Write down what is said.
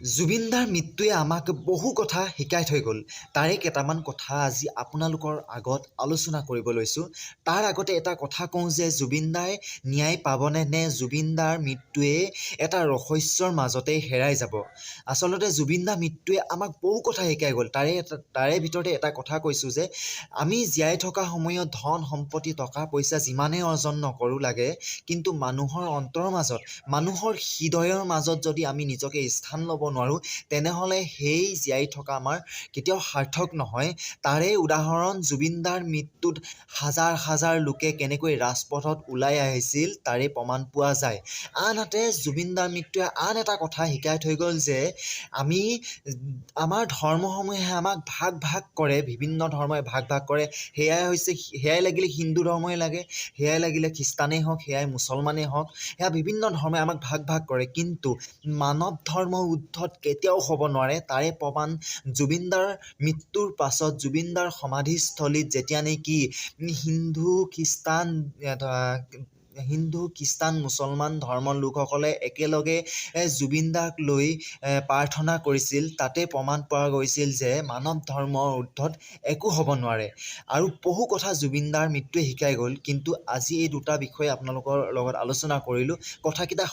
জুবিনদাৰ মৃত্যুৱে আমাক বহু কথা শিকাই থৈ গ'ল। তাৰে কেইটামান কথা আজি আপোনালোকৰ আগত আলোচনা কৰিব লৈছোঁ। তাৰ আগতে এটা কথা কওঁ যে জুবিনদাই ন্যায় পাবনে নে জুবিনদাৰ মৃত্যুৱে এটা ৰহস্যৰ মাজতে হেৰাই যাব। আচলতে জুবিনদাৰ মৃত্যুৱে আমাক বহু কথা শিকাই গ'ল। তাৰে ভিতৰতে এটা কথা কৈছোঁ যে আমি জীয়াই থকা সময়ত ধন সম্পত্তি টকা পইচা যিমানেই অৰ্জন নকৰোঁ লাগে, কিন্তু মানুহৰ অন্তৰৰ মাজত, মানুহৰ হৃদয়ৰ মাজত যদি আমি নিজকে স্থান ল'ব নোৱাৰোঁ, তেনেহ'লে সেই জীয়াই থকা আমাৰ কেতিয়াও সাৰ্থক নহয়। তাৰে উদাহৰণ জুবিনদাৰ মৃত্যুত হাজাৰ হাজাৰ লোকে কেনেকৈ ৰাজপথত ওলাই আহিছিল তাৰে প্ৰমাণ পোৱা যায়। আনহাতে জুবিনদাৰ মৃত্যুৱে আন এটা কথা শিকাই থৈ গ'ল যে আমাৰ ধৰ্মসমূহে আমাক ভাগ ভাগ কৰে, বিভিন্ন ধৰ্মই ভাগ ভাগ কৰে। সেয়াই লাগিলে হিন্দু ধৰ্মই লাগে, সেয়াই লাগিলে খ্ৰীষ্টানেই হওক, সেয়াই মুছলমানেই হওক, সেয়া বিভিন্ন ধৰ্মই আমাক ভাগ ভাগ কৰে, কিন্তু মানৱ ধৰ্মৰ উদ্ধত কেতিয়াও হ'ব নোৱাৰে। তাৰে প্ৰমাণ জুবিনদাৰ মৃত্যুৰ পাছত জুবিনদাৰ সমাধিস্থলীত যেতিয়া নেকি হিন্দু খ্ৰীষ্টান মুছলমান ধৰ্মৰ লোকসকলে একেলগে জুবিনদাক লৈ প্ৰাৰ্থনা কৰিছিল, তাতে প্ৰমাণ পোৱা গৈছিল যে মানৱ ধৰ্মৰ ঊৰ্ধত একো হ'ব নোৱাৰে। আৰু বহু কথা জুবিনদাৰ মৃত্যুৱে শিকাই গ'ল, কিন্তু আজি এই দুটা বিষয়ে আপোনালোকৰ লগত আলোচনা কৰিলোঁ। কথাকেইটা